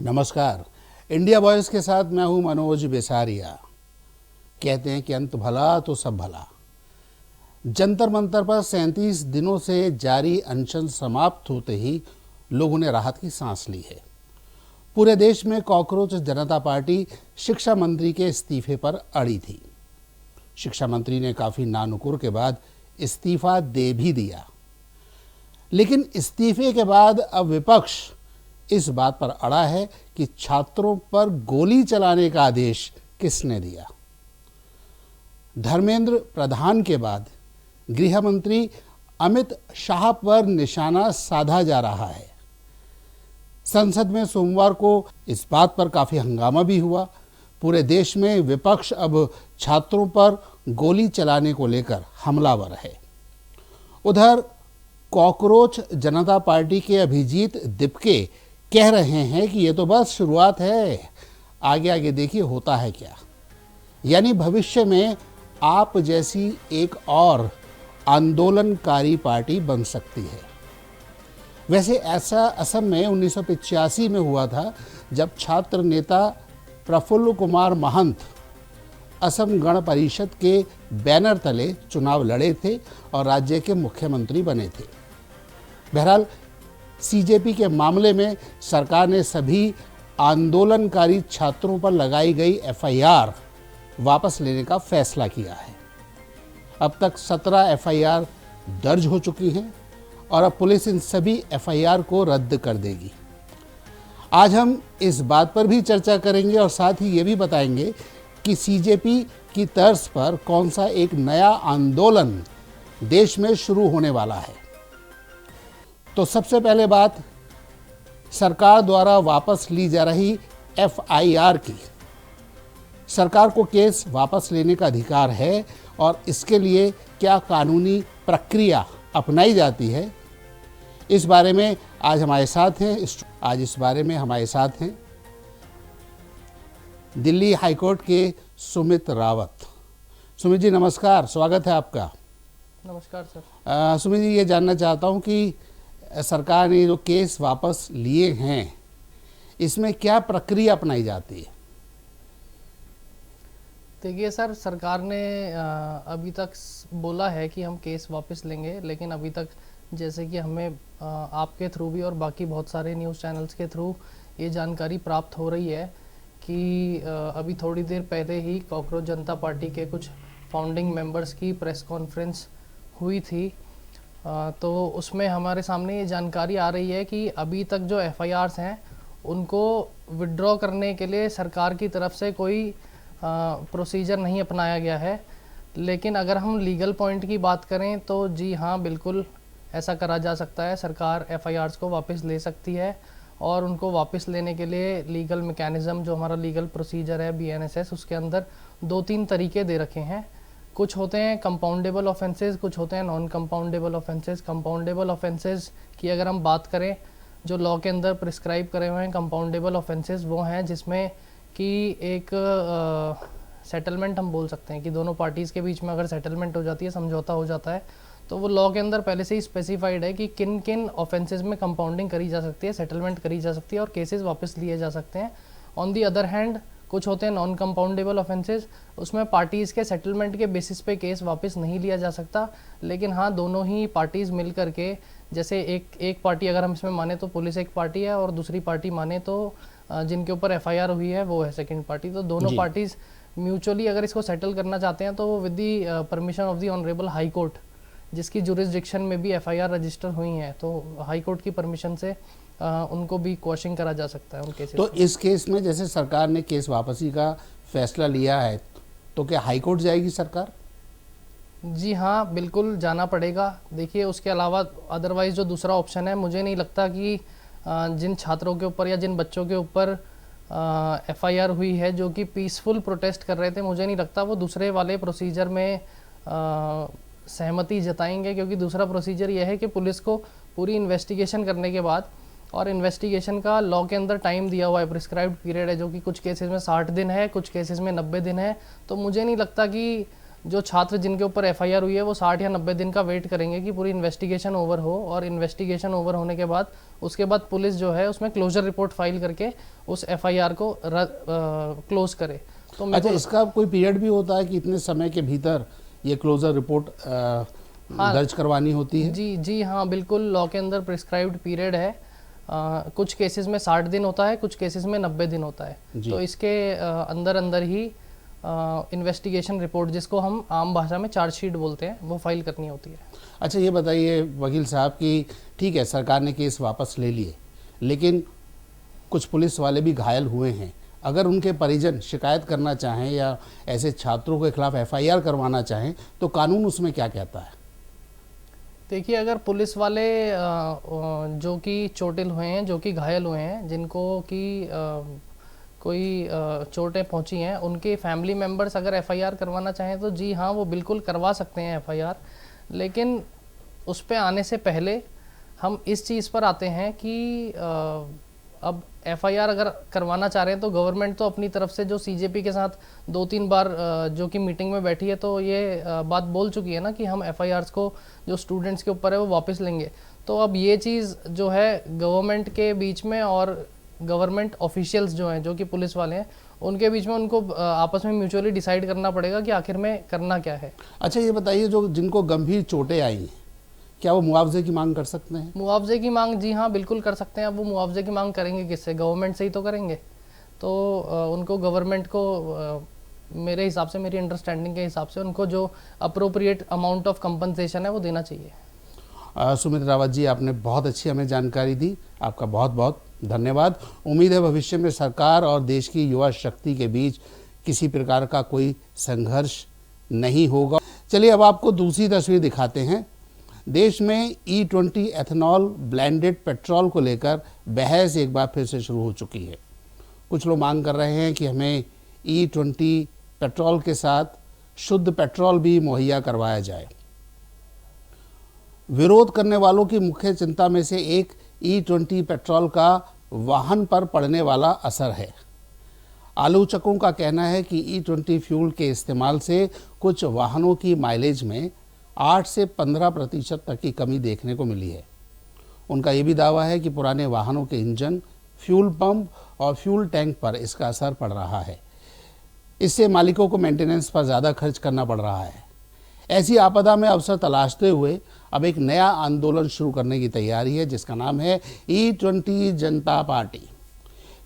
नमस्कार। India voice के साथ मैं हूं मनोज बेसारिया। कहते हैं कि अंत भला तो सब भला। जंतर मंतर पर 37 दिनों से जारी अनशन समाप्त होते ही लोगों ने राहत की सांस ली है। पूरे देश में कॉकरोच जनता पार्टी शिक्षा मंत्री के इस्तीफे पर अड़ी थी। शिक्षा मंत्री ने काफी नानुकुर के बाद इस्तीफा दे भी दिया, लेकिन इस्तीफे के बाद अब विपक्ष इस बात पर अड़ा है कि छात्रों पर गोली चलाने का आदेश किसने दिया। धर्मेंद्र प्रधान के बाद गृह मंत्री अमित शाह पर निशाना साधा जा रहा है। संसद में सोमवार को इस बात पर काफी हंगामा भी हुआ। पूरे देश में विपक्ष अब छात्रों पर गोली चलाने को लेकर हमलावर है। उधर कॉकरोच जनता पार्टी के अभिजीत दिपके कह रहे हैं कि ये तो बस शुरुआत है, आगे आगे देखिए होता है क्या। यानी भविष्य में आप जैसी एक और आंदोलनकारी पार्टी बन सकती है। वैसे ऐसा असम में 1985 में हुआ था, जब छात्र नेता प्रफुल्ल कुमार महंत असम गण परिषद के बैनर तले चुनाव लड़े थे और राज्य के मुख्यमंत्री बने थे। बहरहाल सीजेपी के मामले में सरकार ने सभी आंदोलनकारी छात्रों पर लगाई गई एफआईआर वापस लेने का फैसला किया है। अब तक 17 एफआईआर दर्ज हो चुकी हैं और अब पुलिस इन सभी एफआईआर को रद्द कर देगी। आज हम इस बात पर भी चर्चा करेंगे और साथ ही ये भी बताएंगे कि सीजेपी की तर्ज पर कौन सा एक नया आंदोलन देश में शुरू होने वाला है। तो सबसे पहले बात सरकार द्वारा वापस ली जा रही एफआईआर की। सरकार को केस वापस लेने का अधिकार है और इसके लिए क्या कानूनी प्रक्रिया अपनाई जाती है, इस बारे में आज हमारे साथ हैं दिल्ली हाईकोर्ट के सुमित रावत। सुमित जी नमस्कार, स्वागत है आपका। नमस्कार सर। सुमित जी, ये जानना चाहता हूँ कि सरकार ने जो केस वापस लिए हैं, इसमें क्या प्रक्रिया अपनाई जाती है? देखिए सर, सरकार ने अभी तक बोला है कि हम केस वापस लेंगे, लेकिन अभी तक जैसे कि हमें आपके थ्रू भी और बाकी बहुत सारे न्यूज़ चैनल्स के थ्रू ये जानकारी प्राप्त हो रही है कि अभी थोड़ी देर पहले ही कॉकरोच जनता पार्टी के कुछ फाउंडिंग मेंबर्स की प्रेस कॉन्फ्रेंस हुई थी। तो उसमें हमारे सामने ये जानकारी आ रही है कि अभी तक जो एफआईआर्स हैं उनको विड्रॉ करने के लिए सरकार की तरफ से कोई प्रोसीजर नहीं अपनाया गया है। लेकिन अगर हम लीगल पॉइंट की बात करें तो जी हाँ, बिल्कुल ऐसा करा जा सकता है। सरकार एफआईआर्स को वापस ले सकती है और उनको वापस लेने के लिए लीगल मैकेनिज़्म, जो हमारा लीगल प्रोसीजर है बीएनएसएस, उसके अंदर 2-3 तरीके दे रखे हैं। कुछ होते हैं कंपाउंडेबल ऑफेंसेस, कुछ होते हैं non compoundable offences. Compoundable offences की अगर हम बात करें, जो लॉ के अंदर प्रिस्क्राइब करे हुए हैं कंपाउंडेबल ऑफेंसेस, वो हैं जिसमें कि एक सेटलमेंट हम बोल सकते हैं कि दोनों पार्टीज़ के बीच में अगर सेटलमेंट हो जाती है, समझौता हो जाता है, तो वो लॉ के अंदर पहले से ही स्पेसिफाइड है कि किन किन ऑफेंसेस में कंपाउंडिंग करी जा सकती है, सेटलमेंट करी जा सकती है और केसेस वापस लिए जा सकते हैं। ऑन दी अदर हैंड कुछ होते हैं नॉन कंपाउंडेबल ऑफेंसेस, उसमें पार्टीज़ के सेटलमेंट के बेसिस पे केस वापस नहीं लिया जा सकता। लेकिन हाँ, दोनों ही पार्टीज़ मिल करके, जैसे एक पार्टी अगर हम इसमें माने तो पुलिस एक पार्टी है और दूसरी पार्टी माने तो जिनके ऊपर एफआईआर हुई है वो है सेकंड पार्टी। तो दोनों पार्टीज़ म्यूचुअली अगर इसको सेटल करना चाहते हैं तो with the permission of the honourable high court, जिसकी जुरिस्डिक्शन में भी एफआईआर रजिस्टर हुई हैं, तो हाई कोर्ट की परमिशन से उनको भी क्वेश्चन करा जा सकता है उन केसेस। तो इस केस में जैसे सरकार ने केस वापसी का फैसला लिया है, तो क्या हाई कोर्ट जाएगी सरकार? जी हाँ, बिल्कुल जाना पड़ेगा। देखिए, उसके अलावा अदरवाइज़ जो दूसरा ऑप्शन है, मुझे नहीं लगता कि जिन छात्रों के ऊपर या जिन बच्चों के ऊपर एफआईआर हुई है जो कि पीसफुल प्रोटेस्ट कर रहे थे, मुझे नहीं लगता वो दूसरे वाले प्रोसीजर में सहमति जताएंगे, क्योंकि दूसरा प्रोसीजर यह है कि पुलिस को पूरी इन्वेस्टिगेशन करने के बाद, और इन्वेस्टिगेशन का लॉ के अंदर टाइम दिया हुआ है, प्रिस्क्राइब्ड पीरियड है, जो कि कुछ केसेस में 60 दिन है, कुछ केसेस में 90 दिन है। तो मुझे नहीं लगता कि जो छात्र जिनके ऊपर एफआईआर हुई है वो 60 या 90 दिन का वेट करेंगे कि पूरी इन्वेस्टिगेशन ओवर हो, और इन्वेस्टिगेशन ओवर होने के बाद उसके बाद पुलिस जो है उसमें क्लोजर रिपोर्ट फाइल करके उस एफआईआर को क्लोज करे। तो अच्छा, इसका कोई पीरियड भी होता है कि इतने समय के भीतर ये क्लोजर रिपोर्ट दर्ज करवानी होती है? जी हाँ, बिल्कुल, लॉ के अंदर प्रिस्क्राइब्ड पीरियड है। कुछ केसेस में 60 दिन होता है, कुछ केसेस में 90 दिन होता है। तो इसके अंदर अंदर ही इन्वेस्टिगेशन रिपोर्ट, जिसको हम आम भाषा में चार्जशीट बोलते हैं, वो फाइल करनी होती है। अच्छा, ये बताइए वकील साहब कि ठीक है, सरकार ने केस वापस ले लिए, लेकिन कुछ पुलिस वाले भी घायल हुए हैं। अगर उनके परिजन शिकायत करना चाहें या ऐसे छात्रों के खिलाफ एफआईआर करवाना चाहें तो कानून उसमें क्या कहता है? देखिए, अगर पुलिस वाले जो कि चोटिल हुए हैं, जो कि घायल हुए हैं, जिनको कि कोई चोटें पहुंची हैं, उनके फैमिली मेम्बर्स अगर एफआईआर करवाना चाहें तो जी हाँ, वो बिल्कुल करवा सकते हैं एफआईआर। लेकिन उस पे आने से पहले हम इस चीज़ पर आते हैं कि अब एफआईआर अगर करवाना चाह रहे हैं तो गवर्नमेंट तो अपनी तरफ से जो सीजेपी के साथ 2-3 बार जो कि मीटिंग में बैठी है, तो ये बात बोल चुकी है ना कि हम एफआईआर्स को जो स्टूडेंट्स के ऊपर है वो वापस लेंगे। तो अब ये चीज़ जो है गवर्नमेंट के बीच में और गवर्नमेंट ऑफिशियल्स जो हैं, जो कि पुलिस वाले हैं, उनके बीच में उनको आपस में म्यूचुअली डिसाइड करना पड़ेगा कि आखिर में करना क्या है। अच्छा, ये बताइए, जो जिनको गंभीर चोटें आई हैं, क्या वो मुआवजे की मांग कर सकते हैं? मुआवजे की मांग जी हाँ, बिल्कुल कर सकते हैं। अब वो मुआवजे की मांग करेंगे किससे? गवर्नमेंट से ही तो करेंगे। तो उनको गवर्नमेंट को मेरे हिसाब से, मेरी अंडरस्टैंडिंग के हिसाब से, उनको जो अप्रोप्रिएट अमाउंट ऑफ कंपनसेशन है वो देना चाहिए। सुमित रावत जी, आपने बहुत अच्छी हमें जानकारी दी, आपका बहुत बहुत धन्यवाद। उम्मीद है भविष्य में सरकार और देश की युवा शक्ति के बीच किसी प्रकार का कोई संघर्ष नहीं होगा। चलिए, अब आपको दूसरी तस्वीर दिखाते हैं। देश में E20 एथेनॉल ब्लेंडेड पेट्रोल को लेकर बहस एक बार फिर से शुरू हो चुकी है। कुछ लोग मांग कर रहे हैं कि हमें E20 पेट्रोल के साथ शुद्ध पेट्रोल भी मुहैया करवाया जाए। विरोध करने वालों की मुख्य चिंता में से एक E20 पेट्रोल का वाहन पर पड़ने वाला असर है। आलोचकों का कहना है कि E20 फ्यूल के इस्तेमाल से कुछ वाहनों की माइलेज में 8 से 15% तक की कमी देखने को मिली है। उनका ये भी दावा है कि पुराने वाहनों के इंजन, फ्यूल पंप और फ्यूल टैंक पर इसका असर पड़ रहा है। इससे मालिकों को मेंटेनेंस पर ज़्यादा खर्च करना पड़ रहा है। ऐसी आपदा में अवसर तलाशते हुए अब एक नया आंदोलन शुरू करने की तैयारी है, जिसका नाम है E20 जनता पार्टी।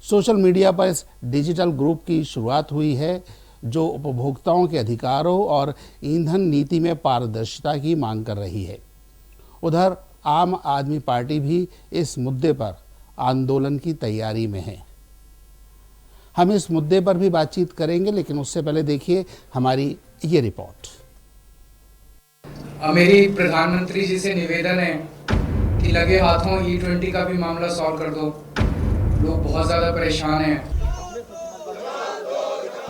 सोशल मीडिया पर इस डिजिटल ग्रुप की शुरुआत हुई है, जो उपभोक्ताओं के अधिकारों और ईंधन नीति में पारदर्शिता की मांग कर रही है। उधर आम आदमी पार्टी भी इस मुद्दे पर आंदोलन की तैयारी में है। हम इस मुद्दे पर भी बातचीत करेंगे, लेकिन उससे पहले देखिए हमारी ये रिपोर्ट। मेरी प्रधानमंत्री जी से निवेदन है कि लगे हाथों E20 का भी मामला सॉल्व कर दो। लोग बहुत ज्यादा परेशान हैं।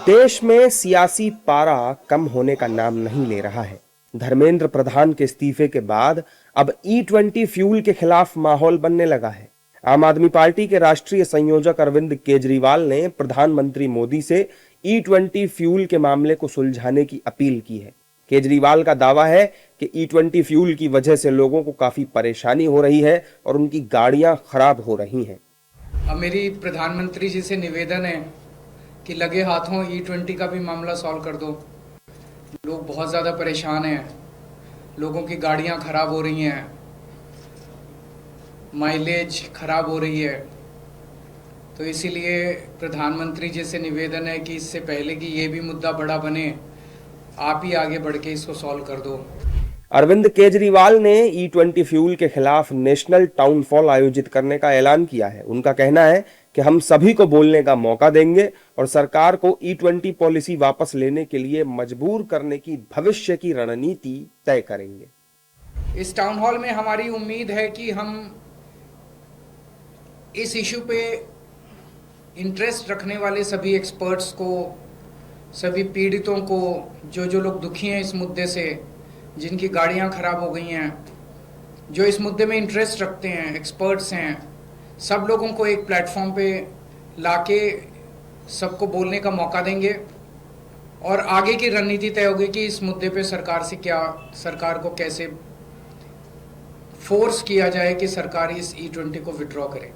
देश में सियासी पारा कम होने का नाम नहीं ले रहा है। धर्मेंद्र प्रधान के इस्तीफे के बाद अब E20 फ्यूल के खिलाफ माहौल बनने लगा है। आम आदमी पार्टी के राष्ट्रीय संयोजक अरविंद केजरीवाल ने प्रधानमंत्री मोदी से E20 फ्यूल के मामले को सुलझाने की अपील की है। केजरीवाल का दावा है कि E20 फ्यूल की वजह से लोगों को काफी परेशानी हो रही है और उनकी गाड़ियां खराब हो रही हैं। अब मेरी प्रधानमंत्री जी से निवेदन है कि लगे हाथों E20 का भी मामला सॉल्व कर दो। लोग बहुत ज़्यादा परेशान हैं। लोगों की गाड़ियां खराब हो रही हैं, माइलेज खराब हो रही है। तो इसीलिए प्रधानमंत्री जी से निवेदन है कि इससे पहले कि ये भी मुद्दा बड़ा बने, आप ही आगे बढ़ के इसको सॉल्व कर दो। अरविंद केजरीवाल ने E20 फ्यूल के खिलाफ नेशनल टाउन हॉल आयोजित करने का ऐलान किया है। उनका कहना है कि हम सभी को बोलने का मौका देंगे और सरकार को E20 पॉलिसी वापस लेने के लिए मजबूर करने की भविष्य की रणनीति तय करेंगे। इस टाउन हॉल में हमारी उम्मीद है कि हम इस इशू पे इंटरेस्ट रखने वाले सभी एक्सपर्ट्स को, सभी पीड़ितों को, जो लोग दुखी हैं इस मुद्दे से, जिनकी गाड़ियां खराब हो गई हैं, जो इस मुद्दे में इंटरेस्ट रखते हैं, एक्सपर्ट्स हैं, सब लोगों को एक प्लेटफॉर्म पे लाके सबको बोलने का मौका देंगे और आगे की रणनीति तय होगी कि इस मुद्दे पे सरकार को कैसे फोर्स किया जाए कि सरकार इस E20 को विड्रॉ करे।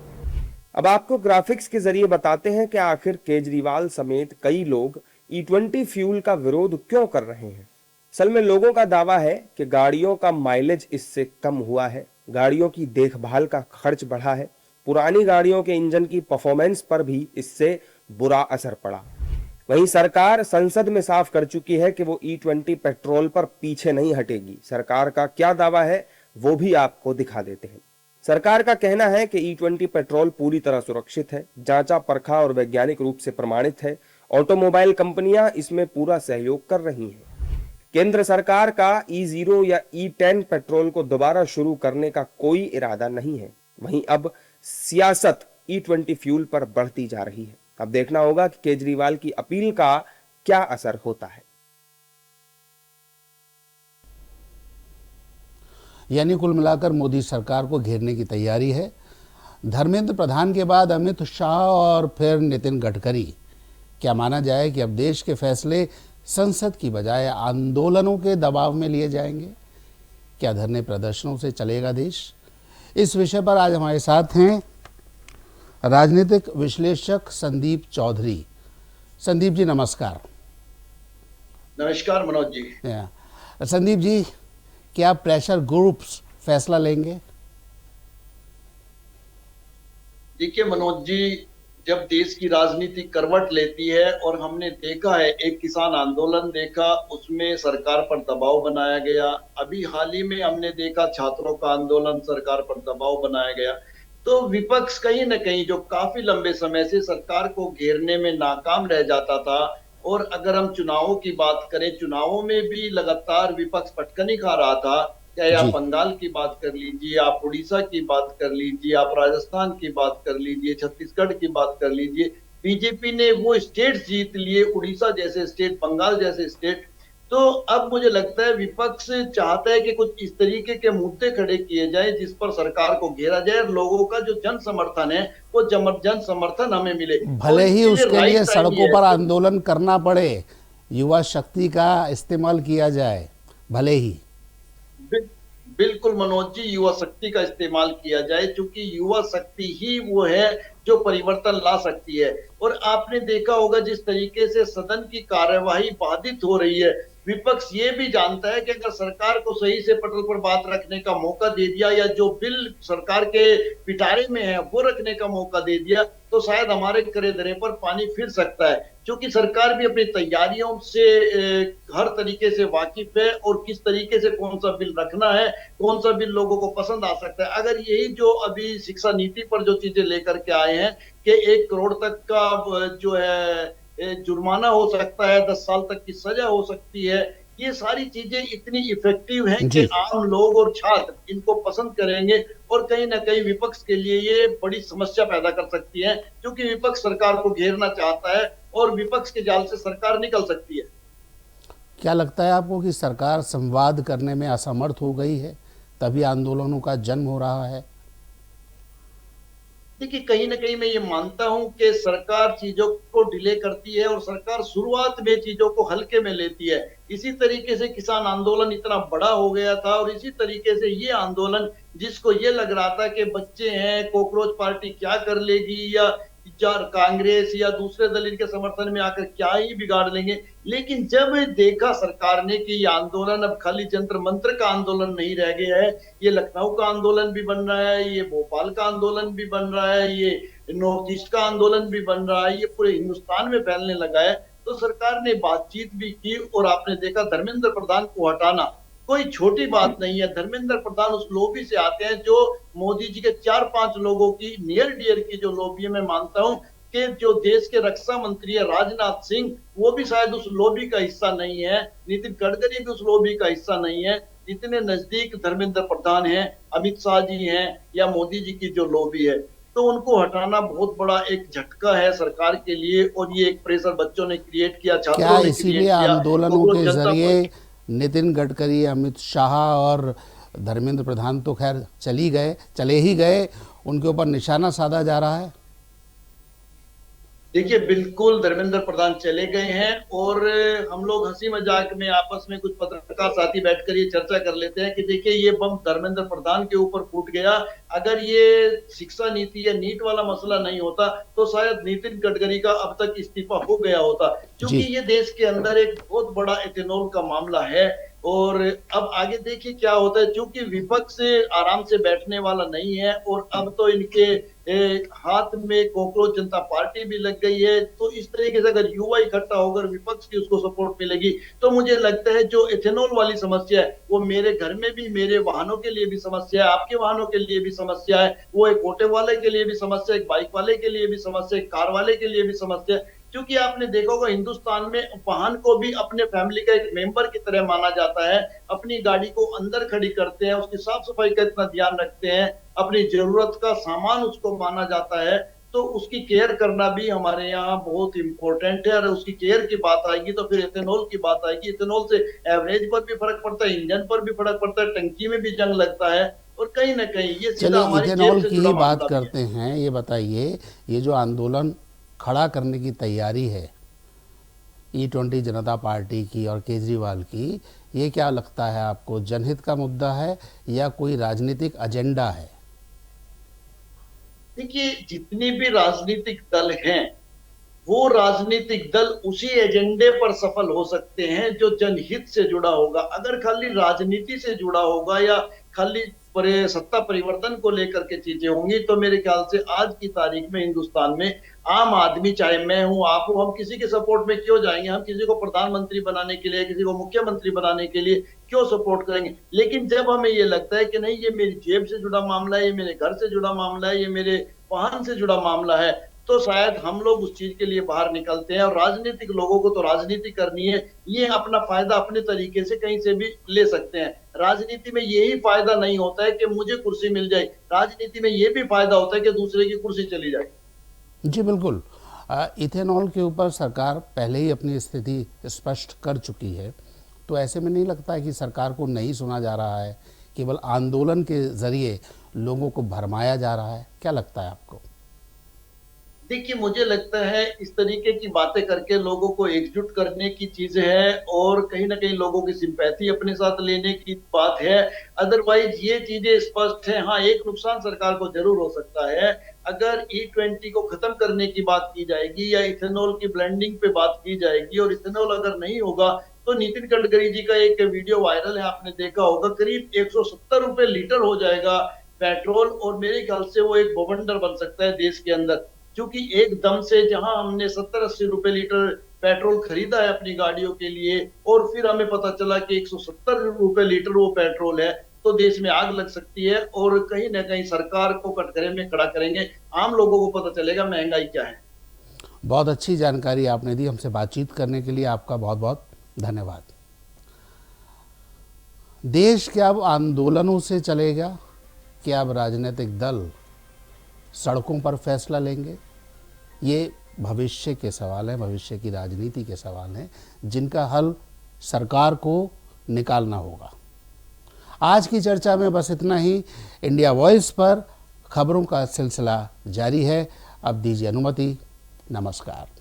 अब आपको ग्राफिक्स के जरिए बताते हैं कि आखिर केजरीवाल समेत कई लोग E20 फ्यूल का विरोध क्यों कर रहे हैं। असल में लोगों का दावा है कि गाड़ियों का माइलेज इससे कम हुआ है, गाड़ियों की देखभाल का खर्च बढ़ा है, पुरानी गाड़ियों के इंजन की परफॉर्मेंस पर भी इससे बुरा असर पड़ा। वहीं सरकार संसद में साफ कर चुकी है कि वो E20 पेट्रोल पर पीछे नहीं हटेगी। सरकार का क्या दावा है वो भी आपको दिखा देते हैं। सरकार का कहना है कि E20 पेट्रोल पूरी तरह सुरक्षित है, जांचा परखा और वैज्ञानिक रूप से प्रमाणित है। ऑटोमोबाइल कंपनियां इसमें पूरा सहयोग कर रही हैं। केंद्र सरकार का E0 या E10 पेट्रोल को दोबारा शुरू करने का कोई इरादा नहीं है। वहीं अब सियासत E20 फ्यूल पर बढ़ती जा रही है। अब देखना होगा कि केजरीवाल की अपील का क्या असर होता है। यानी कुल मिलाकर मोदी सरकार को घेरने की तैयारी है। धर्मेंद्र प्रधान के बाद अमित शाह और फिर नितिन गडकरी। क्या माना जाए कि अब देश के फैसले संसद की बजाय आंदोलनों के दबाव में लिए जाएंगे? क्या धरने प्रदर्शनों से चलेगा देश? इस विषय पर आज हमारे साथ हैं राजनीतिक विश्लेषक संदीप चौधरी। संदीप जी नमस्कार। नमस्कार मनोज जी। संदीप जी, क्या प्रेशर ग्रुप्स फैसला लेंगे? देखिए मनोज जी, जब देश की राजनीति करवट लेती है और हमने देखा है एक किसान आंदोलन देखा, उसमें सरकार पर दबाव बनाया गया। अभी हाल ही में हमने देखा छात्रों का आंदोलन, सरकार पर दबाव बनाया गया। तो विपक्ष कहीं न कहीं जो काफी लंबे समय से सरकार को घेरने में नाकाम रह जाता था, और अगर हम चुनावों की बात करें, चुनावों में भी लगातार विपक्ष पटकनी खा रहा था। चाहे आप बंगाल की बात कर लीजिए, आप उड़ीसा की बात कर लीजिए, आप राजस्थान की बात कर लीजिए, छत्तीसगढ़ की बात कर लीजिए। बीजेपी ने वो स्टेट जीत लिए, उड़ीसा जैसे स्टेट, बंगाल जैसे स्टेट। तो अब मुझे लगता है विपक्ष चाहता है कि कुछ इस तरीके के मुद्दे खड़े किए जाए जिस पर सरकार को घेरा जाए और लोगों का जो जन समर्थन है वो जन समर्थन हमें मिले। भले ही उसके लिए सड़कों पर आंदोलन करना पड़े, युवा शक्ति का इस्तेमाल किया जाए, भले ही। बिल्कुल मनोज जी, युवा शक्ति का इस्तेमाल किया जाए, क्योंकि युवा शक्ति ही वो है जो परिवर्तन ला सकती है। और आपने देखा होगा जिस तरीके से सदन की कार्यवाही बाधित हो रही है, विपक्ष ये भी जानता है कि अगर सरकार को सही से पटल पर बात रखने का मौका दे दिया या जो बिल सरकार के पिटारे में है वो रखने का मौका दे दिया, तो शायद हमारे करे धरे पर पानी फिर सकता है। क्योंकि सरकार भी अपनी तैयारियों से हर तरीके से वाकिफ है और किस तरीके से कौन सा बिल रखना है, कौन सा बिल लोगों को पसंद आ सकता है। अगर यही जो अभी शिक्षा नीति पर जो चीजें लेकर के आए हैं कि 1 करोड़ तक का जो है जुर्माना हो सकता है, 10 साल तक की सजा हो सकती है, ये सारी चीजें इतनी इफेक्टिव हैं कि आम लोग और छात्र इनको पसंद करेंगे। और कहीं ना कहीं विपक्ष के लिए ये बड़ी समस्या पैदा कर सकती है, क्योंकि विपक्ष सरकार को घेरना चाहता है और विपक्ष के जाल से सरकार निकल सकती है। क्या लगता है आपको कि सरकार संवाद करने में असमर्थ हो गई है, तभी आंदोलनों का जन्म हो रहा है? देखिए, कहीं ना कहीं मैं ये मानता हूं कि सरकार चीजों को डिले करती है और सरकार शुरुआत में चीजों को हल्के में लेती है। इसी तरीके से किसान आंदोलन इतना बड़ा हो गया था और इसी तरीके से ये आंदोलन, जिसको ये लग रहा था कि बच्चे हैं, कॉकरोच पार्टी क्या कर लेगी या कांग्रेस या दूसरे दल इनके समर्थन में आकर क्या ही बिगाड़ लेंगे, लेकिन जब देखा सरकार ने कि ये आंदोलन अब खाली जंतर मंत्र का आंदोलन नहीं रह गया है, ये लखनऊ का आंदोलन भी बन रहा है, ये भोपाल का आंदोलन भी बन रहा है, ये नॉर्थ ईस्ट का आंदोलन भी बन रहा है, ये पूरे हिंदुस्तान में फैलने लगा है, तो सरकार ने बातचीत भी की। और आपने देखा धर्मेंद्र प्रधान को हटाना कोई छोटी बात नहीं है। धर्मेंद्र प्रधान उस लॉबी से आते हैं जो मोदी जी के 4-5 लोगों की नियर डियर की जो लॉबी है। मैं मानता हूं कि जो देश के रक्षा मंत्री है राजनाथ सिंह, वो भी शायद उस लॉबी का हिस्सा नहीं है, नितिन गडकरी भी उस लॉबी का हिस्सा नहीं है। इतने नजदीक धर्मेंद्र प्रधान हैं, अमित शाह जी हैं या मोदी जी की जो लॉबी है, तो उनको हटाना बहुत बड़ा एक झटका है सरकार के लिए। और ये एक प्रेशर बच्चों ने क्रिएट किया, छात्रों ने इसीलिए आंदोलनों के जरिए नितिन गडकरी, अमित शाह और धर्मेंद्र प्रधान तो खैर चले ही गए, उनके ऊपर निशाना साधा जा रहा है? देखिए, बिल्कुल धर्मेंद्र प्रधान चले गए हैं और हम लोग हंसी मजाक में आपस में कुछ पत्रकार साथी बैठकर ये चर्चा कर लेते हैं कि देखिए ये बम धर्मेंद्र प्रधान के ऊपर फूट गया। अगर ये शिक्षा नीति या नीट वाला मसला नहीं होता तो शायद नितिन गडकरी का अब तक इस्तीफा हो गया होता, क्योंकि जी ये देश के अंदर एक बहुत बड़ा इथेनॉल का मामला है। और अब आगे देखिए क्या होता है, क्योंकि विपक्ष आराम से बैठने वाला नहीं है और अब तो इनके हाथ में कॉकरोच जनता पार्टी भी लग गई है। तो इस तरीके से अगर युवा इकट्ठा होकर विपक्ष की उसको सपोर्ट मिलेगी तो मुझे लगता है जो इथेनॉल वाली समस्या है वो मेरे घर में भी, मेरे वाहनों के लिए भी समस्या है, आपके वाहनों के लिए भी समस्या है, वो एक ऑटो वाले के लिए भी समस्या है, एक बाइक वाले के लिए भी समस्या है, कार वाले के लिए भी समस्या है। क्योंकि आपने देखा होगा हिंदुस्तान में वाहन को भी अपने फैमिली का एक मेंबर की तरह माना जाता है। अपनी गाड़ी को अंदर खड़ी करते हैं, उसकी साफ सफाई का इतना ध्यान रखते हैं, अपनी जरूरत का सामान उसको माना जाता है। तो उसकी केयर करना भी हमारे यहाँ बहुत इंपॉर्टेंट है। और उसकी केयर की बात आएगी तो फिर इथेनॉल की बात आएगी। इथेनॉल से एवरेज पर भी फर्क पड़ता है, इंजन पर भी फर्क पड़ता है, टंकी में भी जंग लगता है और कहीं ना कहीं ये सीधा चलिए हमारी जेब इथेनॉल से की जुड़ा ही बात मामला भी है। करते हैं। ये बताइए, ये जो आंदोलन खड़ा करने की तैयारी है E20 जनता पार्टी की और केजरीवाल की, ये क्या लगता है आपको, जनहित का मुद्दा है या कोई राजनीतिक एजेंडा है? देखिए, जितनी भी राजनीतिक दल हैं वो राजनीतिक दल उसी एजेंडे पर सफल हो सकते हैं जो जनहित से जुड़ा होगा। अगर खाली राजनीति से जुड़ा होगा या खाली सत्ता परिवर्तन को लेकर के चीजें होंगी तो मेरे ख्याल से आज की तारीख में हिंदुस्तान में आम आदमी, चाहे मैं हूं, आप हो, हम किसी के सपोर्ट में क्यों जाएंगे? हम किसी को प्रधानमंत्री बनाने के लिए, किसी को मुख्यमंत्री बनाने के लिए क्यों सपोर्ट करेंगे? लेकिन जब हमें ये लगता है कि नहीं, ये मेरी जेब से जुड़ा मामला है, ये मेरे घर से जुड़ा मामला है, ये मेरे वाहन से जुड़ा मामला है, तो शायद हम लोग उस चीज के लिए बाहर निकलते हैं। और राजनीतिक लोगों को तो राजनीति करनी है, ये अपना फायदा अपने तरीके से कहीं से भी ले सकते हैं। राजनीति में यही फायदा नहीं होता है कि मुझे कुर्सी मिल जाए, राजनीति में ये भी फायदा होता है कि दूसरे की कुर्सी चली जाए। जी बिल्कुल। इथेनॉल के ऊपर सरकार पहले ही अपनी स्थिति स्पष्ट कर चुकी है, तो ऐसे में नहीं लगता है कि सरकार को नहीं सुना जा रहा है, केवल आंदोलन के जरिए लोगों को भरमाया जा रहा है? क्या लगता है आपको? देखिए, मुझे लगता है इस तरीके की बातें करके लोगों को एकजुट करने की चीज है और कहीं ना कहीं लोगों की सिंपैथी अपने साथ लेने की बात है। अदरवाइज ये चीजें स्पष्ट है। हाँ, एक नुकसान सरकार को जरूर हो सकता है। अगर E20 को खत्म करने की बात की जाएगी या इथेनॉल की ब्लेंडिंग पे बात की जाएगी और इथेनॉल अगर नहीं होगा तो नितिन गडकरी जी का एक वीडियो वायरल है, आपने देखा होगा, करीब 170 रुपए लीटर हो जाएगा पेट्रोल। और मेरे ख्याल से वो एक बवंडर बन सकता है देश के अंदर, क्योंकि एकदम से जहां हमने 70-80 रुपए लीटर पेट्रोल खरीदा है अपनी गाड़ियों के लिए और फिर हमें पता चला कि 170 रुपए लीटर वो पेट्रोल है, तो देश में आग लग सकती है और कहीं ना कहीं सरकार को कटघरे में खड़ा करेंगे। आम लोगों को पता चलेगा महंगाई क्या है। बहुत अच्छी जानकारी आपने दी। हमसे बातचीत करने के लिए आपका बहुत बहुत धन्यवाद। देश क्या अब आंदोलनों से चलेगा? क्या अब राजनीतिक दल सड़कों पर फैसला लेंगे? ये भविष्य के सवाल हैं, भविष्य की राजनीति के सवाल हैं, जिनका हल सरकार को निकालना होगा। आज की चर्चा में बस इतना ही। इंडिया वॉइस पर खबरों का सिलसिला जारी है। अब दीजिए अनुमति। नमस्कार।